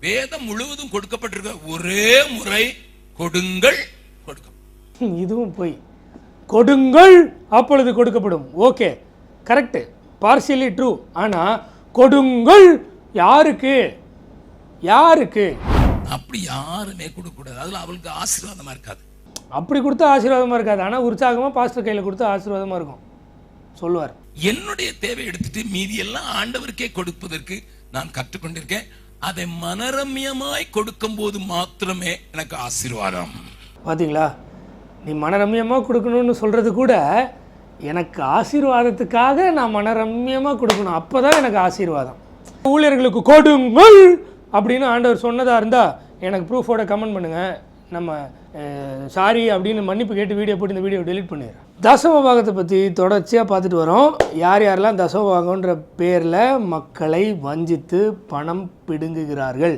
வேதம் முழுவதும் கொடுக்கப்பட்டிருக்க ஒரே முறை கொடுங்கள் கொடுக்கும். இதுவும் போய் கொடுங்கள் அப்பொழுது கொடுக்கப்படும். Okay, correct, partially true. ஆனா கொடுங்கள் யாருக்கு? யாருக்கு? அப்படி யாருமே கொடுக்க கூடாது. அதுல அவளுக்கு ஆசீர்வாதமா இருக்காது. அப்படி கொடுத்தா ஆசீர்வாதமா இருக்காது. ஆனா உற்சாகமா பாஸ்டர் கையில கொடுத்தா ஆசீர்வாதமா இருக்கும் சொல்லுவார். என்னுடைய தேவை எடுத்துட்டு மீதி எல்லாம் ஆண்டவருக்கே கொடுப்பதற்கு நான் கற்றுக்கொண்டிருக்கேன். அதை மனரம்யமாய் கொடுக்கும் போது மாத்திரமே எனக்கு ஆசீர்வாதம். பாத்தீங்களா, நீ மனரம்யமா கொடுக்கணும்னு சொல்றது கூட எனக்கு ஆசீர்வாதத்துக்காக நான் மனரம்யமா கொடுக்கணும், அப்பதான் எனக்கு ஆசீர்வாதம். ஊழியர்களுக்கு கொடுங்கள் அப்படின்னு ஆண்டவர் சொன்னதா இருந்தா எனக்கு ப்ரூஃபோட கமெண்ட் பண்ணுங்க. நம்ம சாரி அப்படின்னு மன்னிப்பு கேட்டு வீடியோ போட்டு இந்த வீடியோ டெலிட் பண்ணிடுறேன். தசம பாகத்தை பற்றி தொடர்ச்சியாக பார்த்துட்டு வரோம். யார் யாரெல்லாம் தசம பாகம்ன்ற பேரில் மக்களை வஞ்சித்து பணம் பிடுங்குகிறார்கள்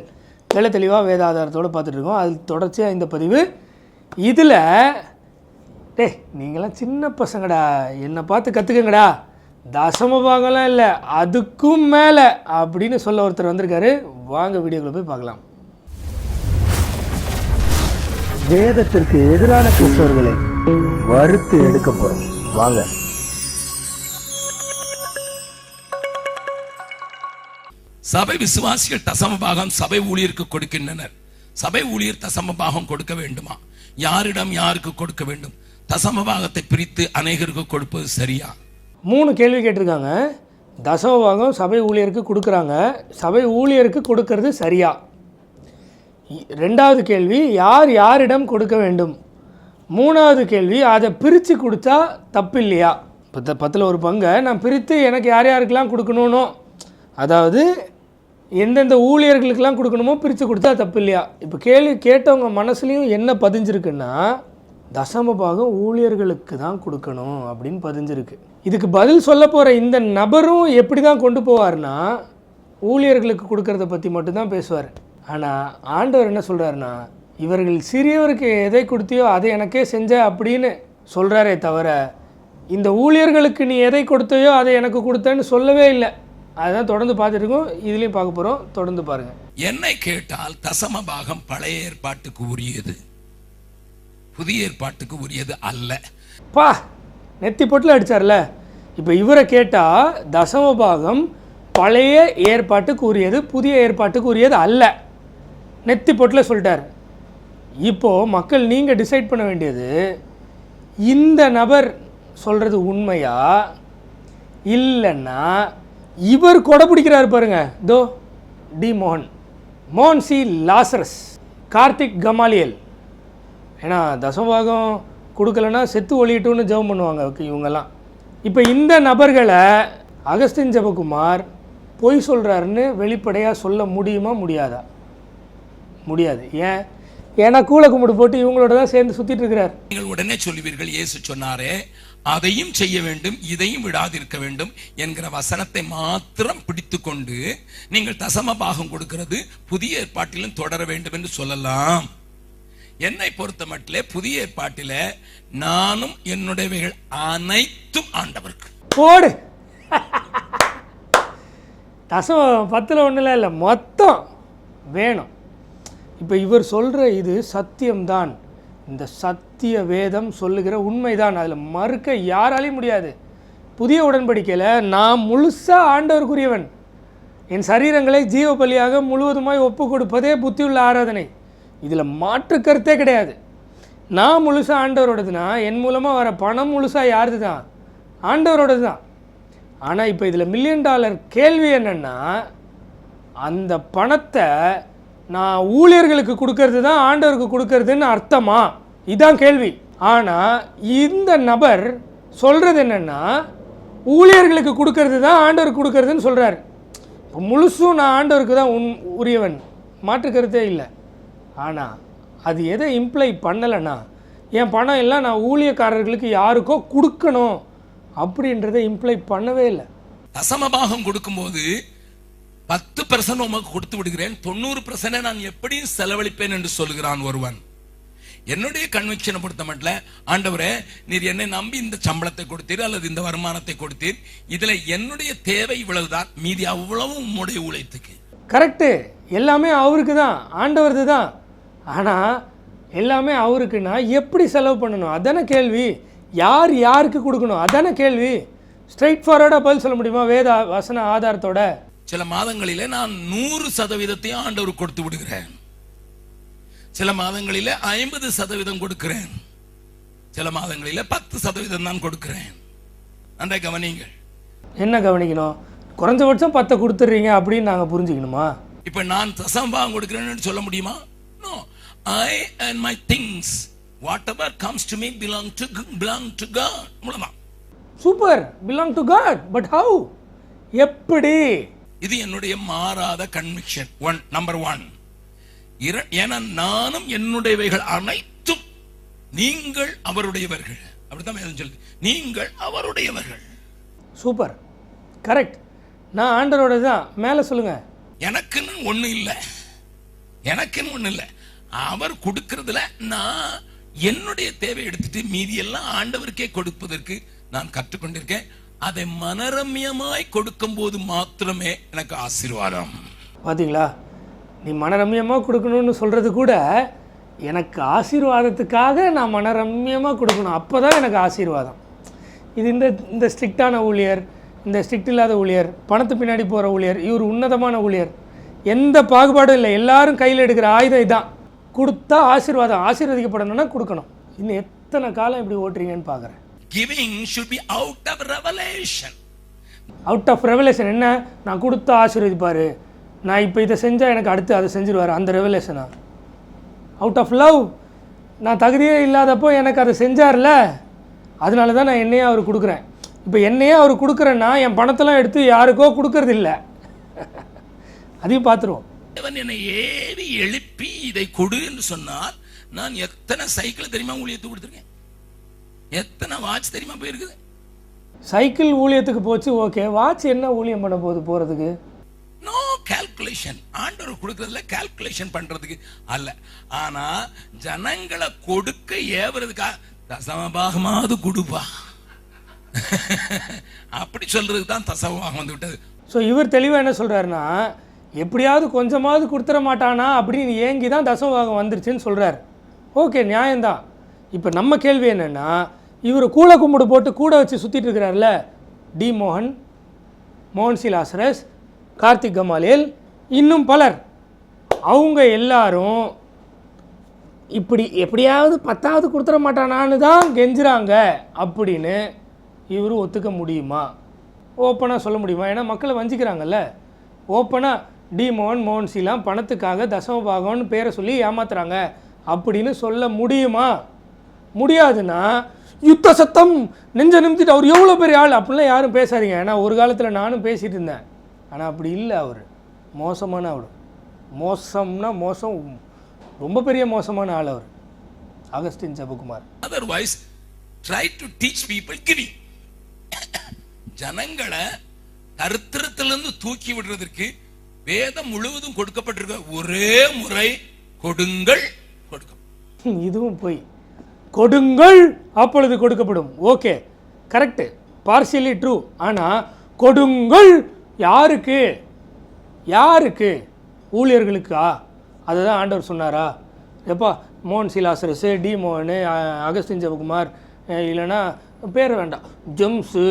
தெளி தெளிவாக வேதாதாரத்தோடு பார்த்துட்டு இருக்கோம். அது தொடர்ச்சியாக இந்த பதிவு. இதில் நீங்களாம் சின்ன பசங்கடா, என்னை பார்த்து கற்றுக்கங்கடா, தசம பாகம்லாம் இல்லை அதுக்கும் மேலே அப்படின்னு சொல்ல ஒருத்தர் வந்திருக்காரு. வாங்க வீடியோக்குள்ள போய் பார்க்கலாம். வேதத்திற்கு எதிரான கிறிஸ்தவர்களை வறுத்து எடுக்க போறோம். வாங்க. சபை விசுவாசிகள் தசம பாகம் சபை ஊழியருக்கு கொடுக்கின்றனர். சபை ஊழியர் தசம பாகம் கொடுக்க வேண்டுமா? யாரிடம் யாருக்கு கொடுக்க வேண்டும்? தசம பாகத்தை பிரித்து அநேகருக்கு கொடுப்பது சரியா? 3 கேள்வி கேட்டிருக்காங்க. தசம பாகம் சபை ஊழியருக்கு கொடுக்குறாங்க, சபை ஊழியருக்கு கொடுக்கறது சரியா? 2வது கேள்வி, யார் யாரிடம் கொடுக்க வேண்டும்? 3வது கேள்வி, அதை பிரித்து கொடுத்தா தப்பு இல்லையா? 10ல் ஒரு பங்கை நான் பிரித்து எனக்கு யார் யாருக்கெல்லாம் கொடுக்கணும்னோ, அதாவது எந்தெந்த ஊழியர்களுக்கெல்லாம் கொடுக்கணுமோ பிரித்து கொடுத்தா தப்பு இல்லையா? இப்போ கேள்வி கேட்டவங்க மனசுலையும் என்ன பதிஞ்சிருக்குன்னா, தசம பாகம் ஊழியர்களுக்கு தான் கொடுக்கணும் அப்படின்னு பதிஞ்சிருக்கு. இதுக்கு பதில் சொல்ல போகிற இந்த நபரும் எப்படி தான் கொண்டு போவார்னா, ஊழியர்களுக்கு கொடுக்கறத பற்றி மட்டும்தான் பேசுவார். ஆனால் ஆண்டவர் என்ன சொல்கிறாருன்னா, இவர்கள் சிறியவருக்கு எதை கொடுத்தியோ அதை எனக்கே செஞ்ச அப்படின்னு சொல்கிறாரே தவிர, இந்த ஊழியர்களுக்கு நீ எதை கொடுத்தையோ அதை எனக்கு கொடுத்தேன்னு சொல்லவே இல்லை. அதுதான் தொடர்ந்து பார்த்துட்டு இருக்கோம், இதுலேயும் பார்க்க போகிறோம். தொடர்ந்து பாருங்கள். என்னை கேட்டால் தசம பாகம் பழைய ஏற்பாட்டுக்கு உரியது, புதிய ஏற்பாட்டுக்கு உரியது அல்ல. பா, நெத்தி பொட்டில் அடித்தார்ல. இப்போ இவரை கேட்டால் தசம பாகம் பழைய ஏற்பாட்டுக்கு உரியது, புதிய ஏற்பாட்டுக்கு உரியது அல்ல, நெத்தி பொட்டில் சொல்லிட்டார். இப்போது மக்கள் நீங்கள் டிசைட் பண்ண வேண்டியது, இந்த நபர் சொல்கிறது உண்மையா இல்லைன்னா இவர் கொடை பிடிக்கிறார் பாருங்க. தோ டி மோகன் சி லாசரஸ், கார்த்திக் கமாலியல். ஏன்னா தசமபாகம் கொடுக்கலன்னா செத்து ஒழியட்டும்னு ஜெபம் பண்ணுவாங்க இவங்கெல்லாம். இப்போ இந்த நபர்களை அகஸ்டின் ஜெபகுமார் பொய் சொல்கிறாருன்னு வெளிப்படையாக சொல்ல முடியுமா முடியாதா? முடியாது. ஏன்னா கூல கும்பிடு போட்டு இவங்களோட தான் சேர்ந்து சுற்றிட்டு இருக்கிறார். நீங்கள் உடனே சொல்லுவீர்கள், இயேசு சொன்னாரே அதையும் செய்ய வேண்டும் இதையும் விடாதிருக்க வேண்டும் என்கிற வசனத்தை மாத்திரம் பிடித்து கொண்டு நீங்கள் தசம பாகம் கொடுக்கிறது புதிய ஏற்பாட்டிலும் தொடர வேண்டும் என்று சொல்லலாம். என்னை பொறுத்த மட்டிலே புதிய ஏற்பாட்டில நானும் என்னுடையவைகள் அனைத்தும் ஆண்டவருக்கு போடு. தசமம் 10ல் 1 இல்லை, மொத்தம் வேணும். இப்போ இவர் சொல்கிற இது சத்தியம்தான், இந்த சத்திய வேதம் சொல்லுகிற உண்மைதான், அதில் மறுக்க யாராலையும் முடியாது. புதிய உடன்படிக்கையில் நான் முழுசாக ஆண்டவருக்குரியவன், என் சரீரங்களை ஜீவ பலியாக முழுவதுமாய் ஒப்பு கொடுப்பதே புத்தியுள்ள ஆராதனை, இதில் மாற்று கருத்தே கிடையாது. நான் முழுசாக ஆண்டவரோடதுனா என் மூலமாக வர பணம் முழுசாக யாருது தான்? ஆண்டவரோடது தான். ஆனால் இப்போ இதில் $1 மில்லியன் கேள்வி என்னென்னா, அந்த பணத்தை நான் ஊழியர்களுக்கு கொடுக்கறது தான் ஆண்டவருக்கு கொடுக்கறதுன்னு அர்த்தமா? இதுதான் கேள்வி. ஆனால் இந்த நபர் சொல்கிறது என்னென்னா, ஊழியர்களுக்கு கொடுக்கறது தான் ஆண்டவருக்கு கொடுக்கறதுன்னு சொல்கிறார். இப்போ முழுசும் நான் ஆண்டவருக்கு தான் உரியவன், மாற்று கருத்தே இல்லை. ஆனால் அது எதை இம்ப்ளை பண்ணலைன்னா, என் பணம் எல்லாம் நான் ஊழியக்காரர்களுக்கு யாருக்கோ கொடுக்கணும் அப்படின்றத இம்ப்ளை பண்ணவே இல்லை. தசமபாகம் கொடுக்கும்போது 10% உமக்கு கொடுத்து விடுகிறேன், 90% நான் எப்படியும் செலவழிப்பேன் என்று சொல்கிறான் ஒருவன். என்னுடைய கன்விக்ஷனை பொறுத்த மட்டும், ஆண்டவரே நீர் என்னை நம்பி இந்த சம்பளத்தை கொடுத்தீர் அல்லது இந்த வருமானத்தை கொடுத்தீர், இதுல என்னுடைய தேவை இவ்வளவுதான், மீதி அவ்வளவும் உம்முடைய உழைத்துக்கு. கரெக்டு, எல்லாமே அவருக்கு தான், ஆண்டவரது தான். ஆனால் எல்லாமே அவருக்குன்னா எப்படி செலவு பண்ணணும் அதானே கேள்வி. யார் யாருக்கு கொடுக்கணும் அதானே கேள்வி. ஸ்ட்ரைட் ஃபார்வர்டாக பதில் சொல்ல முடியுமா வேத வசன ஆதாரத்தோட? சில மாதங்களிலே நான் 100% ஆண்டவருக்கு கொடுத்து விடுகிறேன், சில மாதங்களிலே 50% கொடுக்கிறேன், சில மாதங்களிலே 10% தான் கொடுக்கிறேன். அந்த கவனிங்கள். என்ன கவனிக்கணும்? குறைஞ்சபட்சம் 10 கொடுத்துட்றீங்க அப்படின்னு நாங்கள் புரிஞ்சுக்கணுமா? இப்போ நான் தசமபாகம் கொடுக்கிறேன்னு சொல்ல முடியுமா? No. I and my things whatever comes to me belong to God. அவ்வளவுதான். Super, belong to God. But how? எப்படி? இது என்னுடைய மாறாத கன்விக்ஷன். நம்பர் 1. ஏன்னா நானும் என்னுடையவைகள் அனைத்தும் நீங்கள் அவருடையவர்கள். அப்படித்தான் வேதம் சொல்லுது, நீங்கள் அவருடையவர்கள். Super, correct. நான் ஆண்டவரோட தான். மேலே சொல்லுங்க. எனக்குன்னு ஒண்ணு இல்லை, எனக்குன்னு ஒண்ணு இல்லை. அவர் கொடுக்கிறதுல நான் என்னுடைய தேவை எடுத்துட்டு மீதி எல்லாம் ஆண்டவருக்கே கொடுப்பதற்கு நான் கற்றுக்கொண்டிருக்கேன். அதை மனரம்யமாய் கொடுக்கும் போது மாத்திரமே எனக்கு ஆசீர்வாதம். பார்த்தீங்களா, நீ மனரம்யமாக கொடுக்கணும்னு சொல்கிறது கூட எனக்கு ஆசீர்வாதத்துக்காக நான் மனரம்யமாக கொடுக்கணும், அப்போ தான் எனக்கு ஆசீர்வாதம். இது இந்த ஸ்ட்ரிக்டான ஊழியர், இந்த ஸ்ட்ரிக்ட் இல்லாத ஊழியர், பணத்து பின்னாடி போகிற ஊழியர், இவர் உன்னதமான ஊழியர், எந்த பாகுபாடும் இல்லை. எல்லாரும் கையில் எடுக்கிற ஆயுதம் இதான். கொடுத்தா ஆசீர்வாதம், ஆசீர்வதிக்கப்படணும்னா கொடுக்கணும். இன்னும் எத்தனை காலம் இப்படி ஓட்டுறீங்கன்னு பார்க்குறேன். Giving should be out of revelation. Out of revelation என்ன? நான் கொடுத்தா ஆசீர்வதிப்பார், நான் இப்போ இதை செஞ்சால் எனக்கு அடுத்து அதை செஞ்சிருவார், அந்த ரெவலேஷனா? Out of love. நான் தகுதியே இல்லாதப்போ எனக்கு அதை செஞ்சார்ல, அதனால தான் நான் என்னையே அவர் கொடுக்குறேன். இப்போ என்னையே அவர் கொடுக்குறேன்னா என் பணத்தெல்லாம் எடுத்து யாருக்கோ கொடுக்கறது இல்லை. அதையும் பார்த்துருவோம். அவன் என்னை ஏறி எழுப்பி இதை கொடு என்று சொன்னால் நான் எத்தனை சைக்கிள் தெரியுமா ஊழியத்துக்கு கொடுத்துருக்கேன், எத்தனை வாட்ச் தெரியுமா போயிருக்குது. சைக்கிள் ஊழியத்துக்கு போச்சு, ஓகே. வாட்ச் என்ன ஊழியம் பண்ண போகுது போகிறதுக்கு? No calculation. ஆண்டவர் கொடுக்கறதுல கால்குலேஷன் பண்றதுக்கு அல்ல, ஆனா ஜனங்களை கொடுக்க ஏவுறதுக்கா. தசமபாகமாவது கொடுப்பா அப்படி சொல்றதுக்கு தான் தசமபாகம் வந்து விட்டது. ஸோ இவர் தெளிவாக என்ன சொல்கிறாருன்னா, எப்படியாவது கொஞ்சமாவது கொடுத்துட மாட்டானா அப்படின்னு ஏங்கி தான் தசமபாகம் வந்துருச்சுன்னு சொல்கிறார். ஓகே, நியாயம்தான். இப்போ நம்ம கேள்வி என்னென்னா, இவர் கூழ கும்பிடு போட்டு கூட வச்சு சுற்றிட்டு இருக்கிறார்ல, டி மோகன், மோகன் சி லாசரஸ், கார்த்திக் கமாலியல், இன்னும் பலர், அவங்க எல்லாரும் இப்படி எப்படியாவது 10வது கொடுத்துட மாட்டானான்னு தான் கெஞ்சுறாங்க அப்படின்னு இவர் ஒத்துக்க முடியுமா? ஓப்பனாக சொல்ல முடியுமா? ஏன்னா மக்களை வஞ்சிக்கிறாங்கல்ல. ஓப்பனாக டி மோகன், மோகன் சிலாம் பணத்துக்காக தசமபாகம்னு பேரை சொல்லி ஏமாத்துறாங்க அப்படின்னு சொல்ல முடியுமா? முடியாதுன்னா யுத்த சத்தம் நெஞ்ச நிமித்திட்டு அவர் எவ்வளோ பெரிய ஆள் அப்படிலாம் யாரும் பேசாதீங்க. ஏன்னா ஒரு காலத்தில் நானும் பேசிகிட்டு இருந்தேன். ஆனால் அப்படி இல்லை. அவர் மோசமான ஆள். மோசம்னா மோசம், ரொம்ப பெரிய மோசமான ஆள் அவர், Augustine Jebakumar. Otherwise, try to teach people giving. ஜனங்களை தரித்திரத்திலிருந்து தூக்கி விடுறதற்கு வேதம் முழுவதும் கொடுக்கப்பட்டிருக்க ஒரே முறை கொடுங்கள், கொடுக்கும். இதுவும் போய் கொடுங்கள் அப்பொழுது கொடுக்கப்படும். Okay, correct, partially true. ஆனால் கொடுங்கள் யாருக்கு? யாருக்கு? ஊழியர்களுக்கா? அதை தான் ஆண்டவர் சொன்னாரா? எப்பா மோகன் சி லாசரஸ், டி மோகன், அகஸ்டின் ஜெபகுமார், இல்லைன்னா பேர் வேண்டாம், ஜெம்ஸு,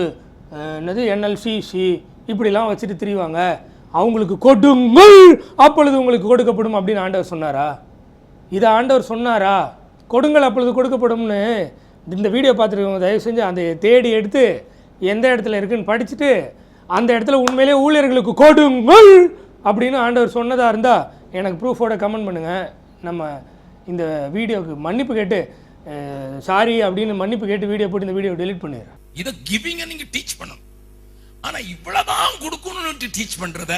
என்னது என்எல்சிசி, இப்படிலாம் வச்சுட்டு திரிவாங்க, அவங்களுக்கு கொடுங்கள் அப்பொழுது உங்களுக்கு கொடுக்கப்படும் அப்படின்னு ஆண்டவர் சொன்னாரா? இதை ஆண்டவர் சொன்னாரா? கொடுங்கள் அப்பொழுது கொடுக்கப்படும்னு இந்த வீடியோ பார்த்துருக்கவங்க தயவு செஞ்சு அந்த தேடி எடுத்து எந்த இடத்துல இருக்குன்னு படிச்சுட்டு அந்த இடத்துல உண்மையிலே ஊழியர்களுக்கு கொடுங்கள் அப்படின்னு ஆண்டவர் சொன்னதாக இருந்தால் எனக்கு ப்ரூஃபோட கமெண்ட் பண்ணுங்கள். நம்ம இந்த வீடியோவுக்கு மன்னிப்பு கேட்டு சாரி அப்படின்னு மன்னிப்பு கேட்டு வீடியோ போட்டு இந்த வீடியோ டெலீட் பண்ணிடுறேன். இதை கிவிங்கை நீங்கள் டீச் பண்ணணும். ஆனால் இவ்வளோதான் கொடுக்கணும்னு டீச் பண்ணுறத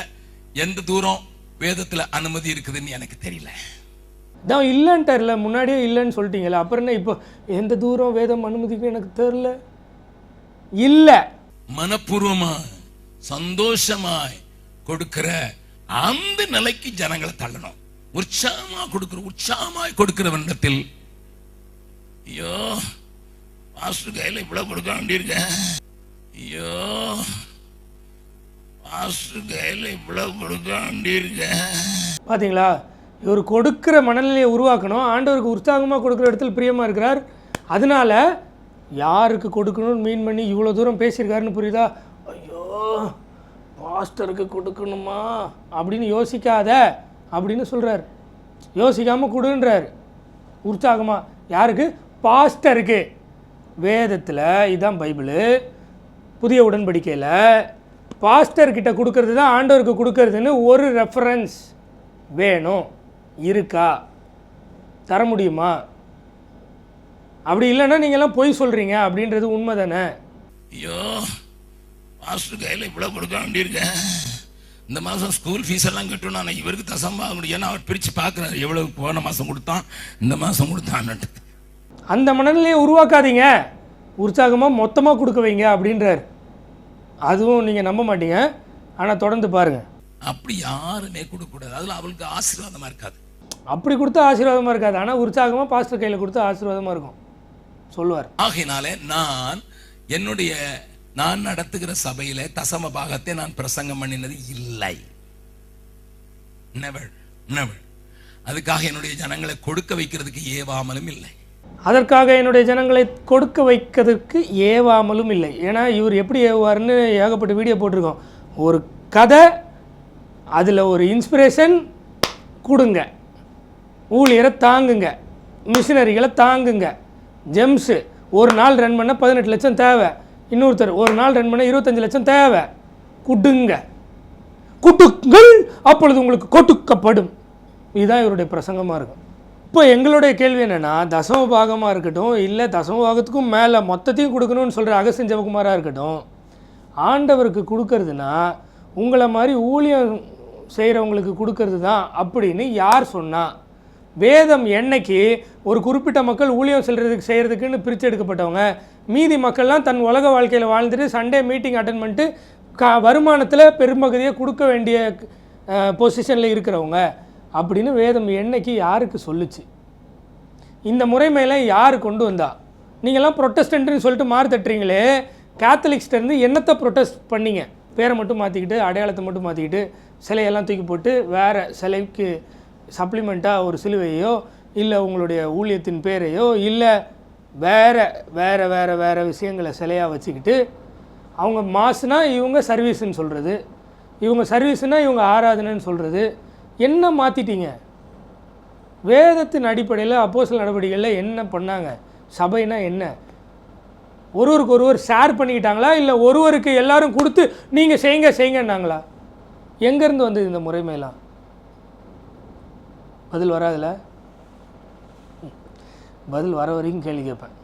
எந்த தூரம் வேதத்தில் அனுமதி இருக்குதுன்னு எனக்கு தெரியல. தான் இல்லைன்ட்டார்ல, முன்னாடியே இல்லைன்னு சொல்லிட்டீங்களா, அப்புறம் என்ன இப்போ எந்த தூரம் வேதம் அனுமதிக்கும் எனக்கு தெரியல. இல்லை, மனப்பூர்வமாய் சந்தோஷமாய் கொடுக்கிற அந்த நிலைக்கு ஜனங்களை தள்ளணும். உற்சாகமாய் கொடுக்கிற வண்ணத்தில், ஐயோ பாஸ்டர் கையில் இவ்வளவு கொடுக்க வேண்டியிருக்க, ஐயோ பாஸ்டர் கையில் இவ்வளோ கொடுக்க வேண்டியிருக்கேன். பார்த்தீங்களா, இவர் கொடுக்குற மனநிலையை உருவாக்கணும். ஆண்டவருக்கு உற்சாகமாக கொடுக்குற இடத்துல பிரியமாக இருக்கிறார். அதனால யாருக்கு கொடுக்கணும்னு மீன் பண்ணி இவ்வளோ தூரம் பேசியிருக்காருன்னு புரியுதா? ஐயோ பாஸ்டருக்கு கொடுக்கணுமா அப்படின்னு யோசிக்காத அப்படின்னு சொல்கிறார். யோசிக்காமல் கொடுன்றார் உற்சாகமாக. யாருக்கு? பாஸ்டருக்கு. வேதத்தில் இதுதான் பைபிளு. புதிய உடன்படிக்கையில் பாஸ்டர்கிட்ட கொடுக்கறது தான் ஆண்டவருக்கு கொடுக்கறதுன்னு ஒரு ரெஃபரன்ஸ் வேணும். இருக்கா? தர முடியுமா? அப்படி இல்லைன்னா நீங்கள்லாம் பொய் சொல்கிறீங்க அப்படின்றது உண்மை தானே? ஐயோ பாஸ்டர் கையில் இவ்வளோ கொடுக்க வேண்டியிருக்கேன். இந்த மாதம் ஸ்கூல் ஃபீஸ் எல்லாம் கட்டணும். ஆனால் இவருக்கு தசமாக முடியும். ஏன்னா அவர் பிரித்து பார்க்குறாரு, எவ்வளோ போன மாதம் கொடுத்தான், இந்த மாதம் கொடுத்தான்ட்டு. அந்த மனநிலையை உருவாக்காதீங்க. உற்சாகமாக மொத்தமாக கொடுக்க வைங்க அப்படின்றார். அதுவும் நீங்கள் நம்ப மாட்டீங்க, ஆனால் தொடர்ந்து பாருங்கள். அப்படி யாருமே கொடுக்கக்கூடாது. அதில் அவளுக்கு ஆசீர்வாதமாக இருக்காது. அப்படி கொடுத்தா ஆசீர்வாதமாக இருக்காது, ஆனால் உற்சாகமாக பாஸ்டர் கையில் கொடுத்தா ஆசீர்வாதமாக இருக்கும் சொல்லுவார். ஆகையினாலே நான் நடத்துகிற சபையில தசம பாகத்தை நான் பிரசங்கம் பண்ணினது இல்லை. Never never. அதுக்காக என்னுடைய ஜனங்களை கொடுக்க வைக்கிறதுக்கு ஏவாமலும் இல்லை. அதற்காக என்னுடைய ஜனங்களை கொடுக்க வைக்கிறதுக்கு ஏவாமலும் இல்லை. ஏன்னா இவர் எப்படி ஏவுவார்னு ஏகப்பட்ட வீடியோ போட்டிருக்கோம். ஒரு கதை, அதில் ஒரு இன்ஸ்பிரேஷன் கொடுங்க, ஊழியரை தாங்குங்க, மிஷினரிகளை தாங்குங்க. ஜெம்ஸு ஒரு நாள் ரன் பண்ண 18 லட்சம் தேவை, இன்னொருத்தர் ஒரு நாள் ரன் பண்ண 25 லட்சம் தேவை. குட்டுங்கள் அப்பொழுது உங்களுக்கு கொடுக்கப்படும். இதுதான் இவருடைய பிரசங்கமாக இருக்கும். இப்போ எங்களுடைய கேள்வி என்னென்னா, தசம பாகமாக இருக்கட்டும், இல்லை தசம பாகத்துக்கும் மேலே மொத்தத்தையும் கொடுக்கணும்னு சொல்கிற அகஸ்டின் ஜெபகுமாராக இருக்கட்டும், ஆண்டவருக்கு கொடுக்கறதுனா உங்களை மாதிரி ஊழியம் செய்கிறவங்களுக்கு கொடுக்கறது தான் அப்படின்னு யார் சொன்னால்? வேதம் என்னைக்கு ஒரு குறிப்பிட்ட மக்கள் ஊழியம் செய்கிறதுக்குன்னு பிரித்து எடுக்கப்பட்டவங்க, மீதி மக்கள்லாம் தன் உலக வாழ்க்கையில் வாழ்ந்துட்டு சண்டே மீட்டிங் அட்டன் பண்ணிட்டு வருமானத்தில் பெரும்பகுதியை கொடுக்க வேண்டிய பொசிஷனில் இருக்கிறவங்க அப்படின்னு வேதம் என்னைக்கு யாருக்கு சொல்லுச்சு? இந்த முறைமையில யார் கொண்டு வந்தா? நீங்கள்லாம் ப்ரொட்டஸ்டன்ட்னு சொல்லிட்டு மாறு தட்டுறீங்களே, கேத்தலிக்ஸ்டேருந்து என்னத்தை ப்ரொட்டஸ்ட் பண்ணிங்க? பேரை மட்டும் மாற்றிக்கிட்டு, அடையாளத்தை மட்டும் மாற்றிக்கிட்டு, சிலையெல்லாம் தூக்கி போட்டு வேறு சிலைக்கு சப்ளிமெண்ட்டாக ஒரு சிலுவையோ இல்லை உங்களுடைய ஊழியத்தின் பேரையோ இல்லை வேறு விஷயங்களை சிலையாக வச்சுக்கிட்டு, அவங்க மாசுனா இவங்க சர்வீஸுன்னு சொல்கிறது, இவங்க சர்வீஸுனா இவங்க ஆராதனைன்னு சொல்கிறது. என்ன மாற்றிட்டீங்க? வேதத்தின் அடிப்படையில் அப்போஸ்தலர் நடவடிக்கைகளில் என்ன பண்ணாங்க? சபைனா என்ன? ஒருவருக்கு ஒருவர் ஷேர் பண்ணிக்கிட்டாங்களா, இல்லை ஒருவருக்கு எல்லாரும் கொடுத்து நீங்கள் செய்யுங்கன்னாங்களா? எங்கேருந்து வந்தது இந்த முறைமையெல்லாம்? பதில் வராதுல்ல? பதில் வர வரைக்கும் கேள்வி கேட்பேன்.